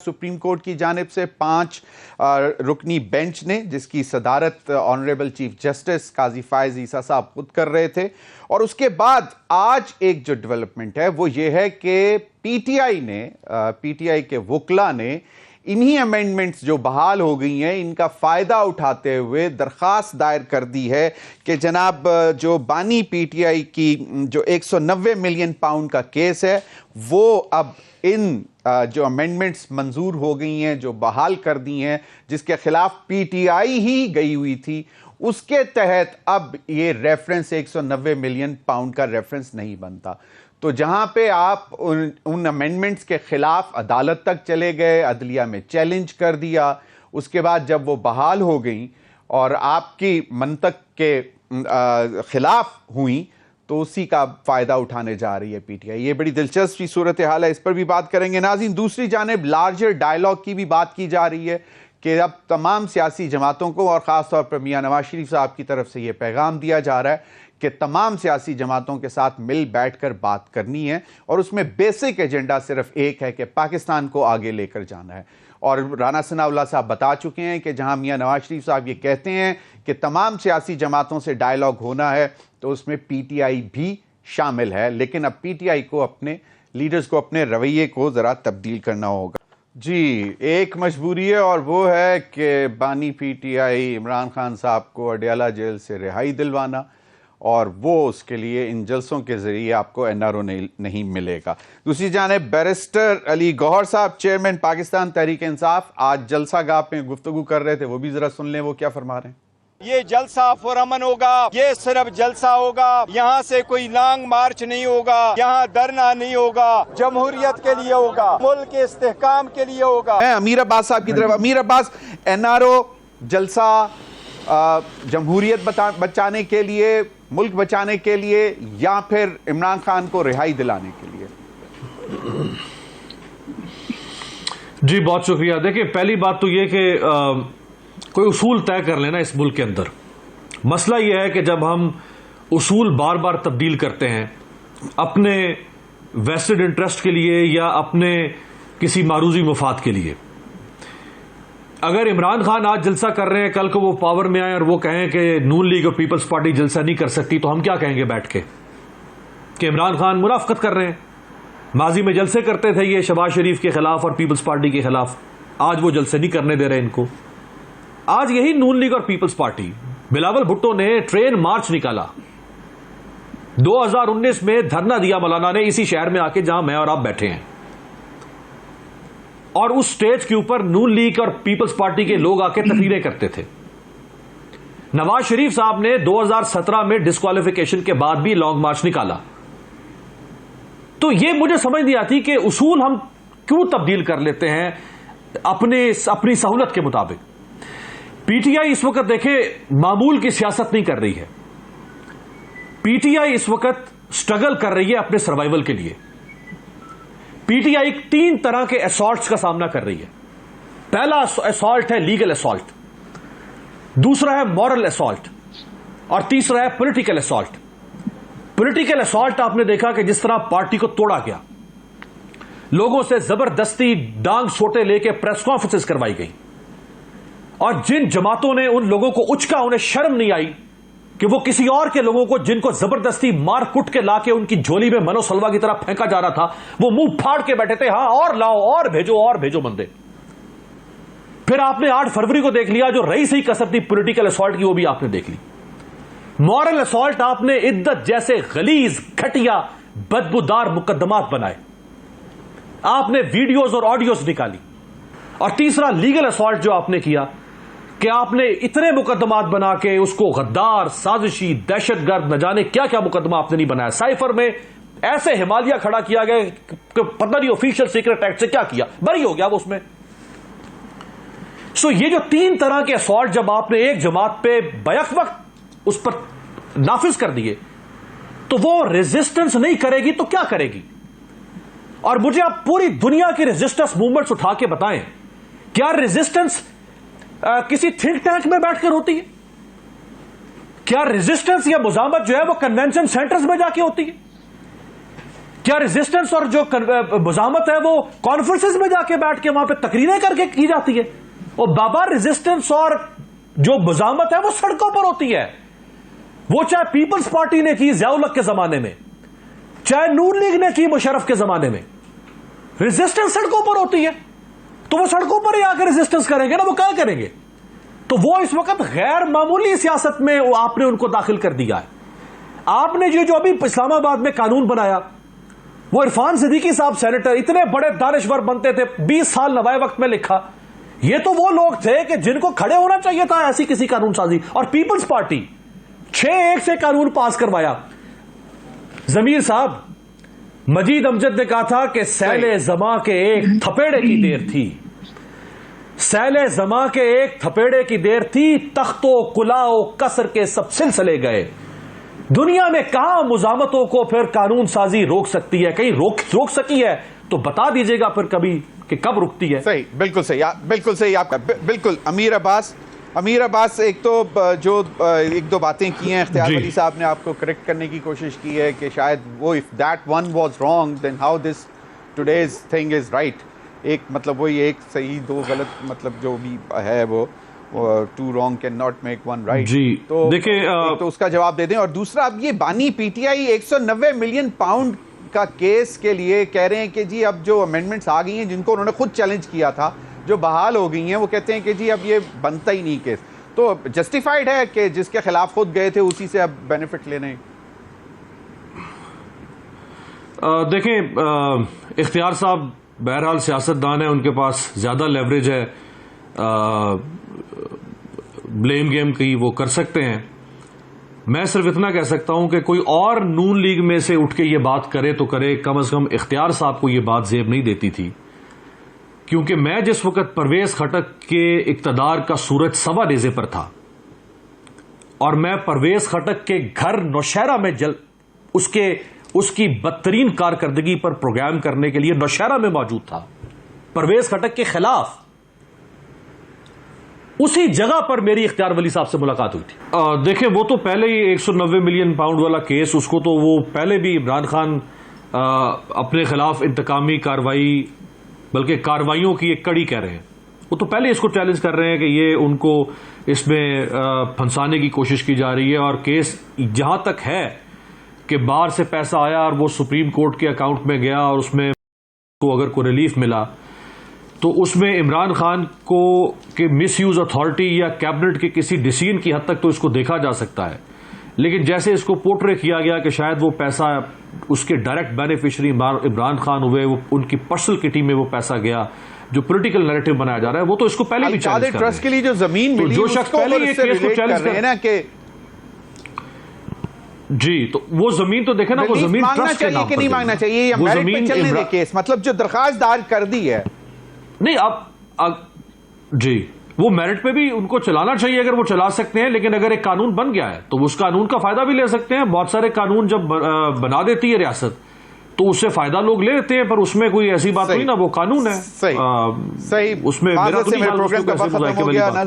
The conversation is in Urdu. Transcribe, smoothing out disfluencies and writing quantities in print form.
سپریم کورٹ کی جانب سے 5 رکنی بینچ نے، جس کی صدارت آنریبل چیف جسٹس قاضی فائز عیسیٰ صاحب خود کر رہے تھے. اور اس کے بعد آج ایک جو ڈیولپمنٹ ہے وہ یہ ہے کہ پی ٹی آئی کے وکلاء نے انہی امینڈمنٹس جو بحال ہو گئی ہیں ان کا فائدہ اٹھاتے ہوئے درخواست دائر کر دی ہے کہ جناب جو بانی پی ٹی آئی کی جو 190 ملین پاؤنڈ کا کیس ہے وہ اب ان جو امینڈمنٹس منظور ہو گئی ہیں، جو بحال کر دی ہیں، جس کے خلاف پی ٹی آئی ہی گئی ہوئی تھی، اس کے تحت اب یہ ریفرنس 190 ملین پاؤنڈ کا ریفرنس نہیں بنتا. تو جہاں پہ آپ ان امینڈمنٹس کے خلاف عدالت تک چلے گئے، عدلیہ میں چیلنج کر دیا، اس کے بعد جب وہ بحال ہو گئیں اور آپ کی منطق کے خلاف ہوئیں تو اسی کا فائدہ اٹھانے جا رہی ہے پی ٹی آئی. یہ بڑی دلچسپی صورتحال ہے، اس پر بھی بات کریں گے. ناظرین، دوسری جانب لارجر ڈائیلاگ کی بھی بات کی جا رہی ہے کہ اب تمام سیاسی جماعتوں کو، اور خاص طور پر میاں نواز شریف صاحب کی طرف سے یہ پیغام دیا جا رہا ہے کہ تمام سیاسی جماعتوں کے ساتھ مل بیٹھ کر بات کرنی ہے، اور اس میں بیسک ایجنڈا صرف ایک ہے کہ پاکستان کو آگے لے کر جانا ہے. اور رانا ثناء اللہ صاحب بتا چکے ہیں کہ جہاں میاں نواز شریف صاحب یہ کہتے ہیں کہ تمام سیاسی جماعتوں سے ڈائیلاگ ہونا ہے تو اس میں پی ٹی آئی بھی شامل ہے، لیکن اب پی ٹی آئی کو اپنے لیڈرز کو اپنے رویے کو ذرا تبدیل کرنا ہوگا. جی، ایک مجبوری ہے اور وہ ہے کہ بانی P T I Imran Khan صاحب کو اڈیالہ جیل سے رہائی دلوانا، اور وہ اس کے لیے ان جلسوں کے ذریعے آپ کو این آر او نہیں ملے گا. دوسری جانب بیرسٹر علی گوہر صاحب، چیئرمین پاکستان تحریک انصاف، آج جلسہ گاہ پہ گفتگو کر رہے تھے، وہ بھی ذرا سن لیں وہ کیا فرما رہے ہیں. یہ جلسہ پرامن ہوگا، یہ صرف جلسہ ہوگا، یہاں سے کوئی لانگ مارچ نہیں ہوگا، یہاں دھرنا نہیں ہوگا، جمہوریت کے لیے ہوگا، ملک کے استحکام کے لیے ہوگا. میں امیر عباس صاحب کی طرف. امیر عباس، این آر او جلسہ جمہوریت بچانے کے لیے، ملک بچانے کے لیے، یا پھر عمران خان کو رہائی دلانے کے لیے؟ جی بہت شکریہ. دیکھیں، پہلی بات تو یہ کہ کوئی اصول طے کر لینا اس ملک کے اندر. مسئلہ یہ ہے کہ جب ہم اصول بار بار تبدیل کرتے ہیں اپنے ویسٹڈ انٹرسٹ کے لیے یا اپنے کسی معروضی مفاد کے لیے، اگر عمران خان آج جلسہ کر رہے ہیں، کل کو وہ پاور میں آئے اور وہ کہیں کہ نون لیگ اور پیپلز پارٹی جلسہ نہیں کر سکتی، تو ہم کیا کہیں گے بیٹھ کے کہ عمران خان منافقت کر رہے ہیں. ماضی میں جلسے کرتے تھے یہ شہباز شریف کے خلاف اور پیپلز پارٹی کے خلاف، آج وہ جلسے نہیں کرنے دے رہے ان کو. آج یہی نون لیگ اور پیپلز پارٹی، بلاول بھٹو نے ٹرین مارچ نکالا 2019 میں، دھرنا دیا مولانا نے اسی شہر میں آ کے جہاں میں اور آپ بیٹھے ہیں، اور اس سٹیج کے اوپر نون لیگ اور پیپلز پارٹی کے لوگ آ کے تقریریں کرتے تھے. نواز شریف صاحب نے 2017 میں ڈسکوالیفیکیشن کے بعد بھی لانگ مارچ نکالا. تو یہ مجھے سمجھ نہیں آتی کہ اصول ہم کیوں تبدیل کر لیتے ہیں اپنی سہولت کے مطابق. پی ٹی آئی اس وقت دیکھیں معمول کی سیاست نہیں کر رہی ہے. پی ٹی آئی اس وقت سٹرگل کر رہی ہے اپنے سروائیول کے لیے. پی ٹی آئی 3 طرح کے اسالٹس کا سامنا کر رہی ہے. پہلا اسالٹ ہے لیگل اسالٹ، دوسرا ہے مورل اسالٹ، اور تیسرا ہے پولیٹیکل اسالٹ. پولیٹیکل اسالٹ آپ نے دیکھا کہ جس طرح پارٹی کو توڑا گیا، لوگوں سے زبردستی ڈانگ سوٹے لے کے پریس کانفرنسز کروائی گئی، اور جن جماعتوں نے ان لوگوں کو اچکا، انہیں شرم نہیں آئی کہ وہ کسی اور کے لوگوں کو جن کو زبردستی مار کٹ کے لا کے ان کی جھولی میں منو سلوا کی طرح پھینکا جا رہا تھا، وہ منہ پھاڑ کے بیٹھے تھے، ہاں اور لاؤ اور بھیجو بندے. پھر آپ نے 8 فروری کو دیکھ لیا جو رہی صحیح کسر تھی پولیٹیکل اسالٹ کی، وہ بھی آپ نے دیکھ لی. مورل اسالٹ، آپ نے عدت جیسے غلیظ، گھٹیا، بدبودار مقدمات بنائے، آپ نے ویڈیوز اور آڈیوز نکالی. اور تیسرا لیگل اسالٹ جو آپ نے کیا کہ آپ نے اتنے مقدمات بنا کے اس کو غدار، سازشی، دہشت گرد، نہ جانے کیا کیا مقدمہ آپ نے نہیں بنایا. سائفر میں ایسے ہمالیہ کھڑا کیا گیا کہ پتہ نہیں آفیشیل سیکرٹ ایکٹ سے کیا کیا، بری ہو گیا وہ اس میں. سو یہ جو 3 طرح کے اسالٹ جب آپ نے ایک جماعت پہ بیک وقت اس پر نافذ کر دیے تو وہ ریزسٹنس نہیں کرے گی تو کیا کرے گی. اور مجھے آپ پوری دنیا کی ریزسٹنس موومنٹس اٹھا کے بتائیں، کیا ریزسٹنس کسی تھنک ٹینک میں بیٹھ کر ہوتی ہے؟ کیا ریزسٹنس یا مزاحمت جو ہے وہ کنونشن سینٹرز میں جا کے ہوتی ہے؟ کیا ریزسٹنس اور جو مزاحمت ہے وہ کانفرنسز میں جا کے بیٹھ کے وہاں پہ تقریریں کر کے کی جاتی ہے؟ اور بابا ریزسٹنس اور جو مزاحمت ہے وہ سڑکوں پر ہوتی ہے. وہ چاہے پیپلز پارٹی نے کی ضیاء الحق کے زمانے میں, چاہے نون لیگ نے کی مشرف کے زمانے میں, ریزسٹنس سڑکوں پر ہوتی ہے. تو وہ سڑکوں پر ہی آ کے ریزسٹنس کریں گے نا, وہ کیا کریں گے؟ تو وہ اس وقت غیر معمولی سیاست میں آپ نے ان کو داخل کر دیا ہے. آپ نے جو ابھی اسلام آباد میں قانون بنایا, وہ عرفان صدیقی صاحب سینیٹر اتنے بڑے دانشور بنتے تھے, 20 سال نوائے وقت میں لکھا. یہ تو وہ لوگ تھے کہ جن کو کھڑے ہونا چاہیے تھا ایسی کسی قانون سازی. اور پیپلز پارٹی 6-1 سے قانون پاس کروایا. ضمیر صاحب, مجید امجد نے کہا تھا کہ سیل زماں کے ایک تھپیڑے کی دیر تھی, سیل زماں کے ایک تھپیڑے کی دیر تھی, تخت و کلا و کسر کے سب سلسلے گئے. دنیا میں کہاں مزاحمتوں کو پھر قانون سازی روک سکتی ہے؟ کہیں روک سکی ہے تو بتا دیجیے گا پھر کبھی کہ کب رکتی ہے. صحیح, بالکل صحیح, بالکل صحیح آپ کا, بالکل. امیر عباس ایک تو جو ایک دو باتیں کی ہیں اختیار ولی صاحب نے, آپ کو کریکٹ کرنے کی کوشش کی ہے کہ شاید وہ if that one was wrong then how this today's thing is right. ایک مطلب وہی ایک صحیح دو غلط, مطلب جو بھی ہے وہ two wrong cannot make one right. جی تو دیکھیں, تو اس کا جواب دے دیں. اور دوسرا, اب یہ بانی P T I 190 million pound کا کیس کے لیے کہہ رہے ہیں کہ جی اب جو امینڈمنٹس آ گئی ہیں جن کو انہوں نے خود چیلنج کیا تھا, جو بحال ہو گئی ہیں, وہ کہتے ہیں کہ جی اب یہ بنتا ہی نہیں کیس. تو جسٹیفائیڈ ہے کہ جس کے خلاف خود گئے تھے اسی سے اب بینیفٹ لینے؟ دیکھیں, اختیار صاحب بہرحال سیاستدان ہیں, ان کے پاس زیادہ لیوریج ہے, بلیم گیم کی وہ کر سکتے ہیں. میں صرف اتنا کہہ سکتا ہوں کہ کوئی اور نون لیگ میں سے اٹھ کے یہ بات کرے تو کرے, کم از کم اختیار صاحب کو یہ بات زیب نہیں دیتی تھی. کیونکہ میں جس وقت پرویز خٹک کے اقتدار کا سورج سوا نیزے پر تھا, اور میں پرویز خٹک کے گھر نوشہرہ میں اس کی بدترین کارکردگی پر پروگرام کرنے کے لیے نوشہرہ میں موجود تھا, پرویز خٹک کے خلاف, اسی جگہ پر میری اختیار ولی صاحب سے ملاقات ہوئی تھی. دیکھیں, وہ تو پہلے ہی 190 ملین پاؤنڈ والا کیس, اس کو تو وہ پہلے بھی عمران خان اپنے خلاف انتقامی کاروائی, بلکہ کاروائیوں کی ایک کڑی کہہ رہے ہیں, وہ تو پہلے اس کو چیلنج کر رہے ہیں کہ یہ ان کو اس میں پھنسانے کی کوشش کی جا رہی ہے. اور کیس جہاں تک ہے کہ باہر سے پیسہ آیا اور وہ سپریم کورٹ کے اکاؤنٹ میں گیا, اور اس میں کو اگر کوئی ریلیف ملا تو اس میں عمران خان کو کہ مس یوز اتھارٹی یا کیبنٹ کے کسی ڈیسیژن کی حد تک تو اس کو دیکھا جا سکتا ہے. لیکن جیسے اس کو پورٹرے کیا گیا کہ شاید وہ پیسہ اس کے ڈائریکٹ بینیفیشری عمران خان ہوئے, وہ ان کی پرسنل کٹی میں وہ پیسہ گیا, جو پولیٹیکل نیریٹو بنایا جا رہا ہے, وہ تو اس کو پہلے بھی چیلنج کر رہے ہیں. کے لیے جو زمین ملی, جو شخص پہلے یہ کیس کو چیلنج کر رہے ہیں نا کہ جی, تو وہ زمین تو دیکھیں نا, وہ زمین ٹرسٹ کے نام پر نہیں مانگنا چاہیے, یا میرٹ پہ چلنے دے کیس, مطلب جو درخواست دائر کر دی ہے. نہیں, اب جی وہ میرٹ پہ بھی ان کو چلانا چاہیے اگر وہ چلا سکتے ہیں, لیکن اگر ایک قانون بن گیا ہے تو اس قانون کا فائدہ بھی لے سکتے ہیں. بہت سارے قانون جب بنا دیتی ہے ریاست تو اس سے فائدہ لوگ لے لیتے ہیں, پر اس میں کوئی ایسی بات نہیں نا, وہ قانون ہے. صحیح, اس میں میرا تو نہیں خیال اس کو کیسے مذاکرے والی بات ہے.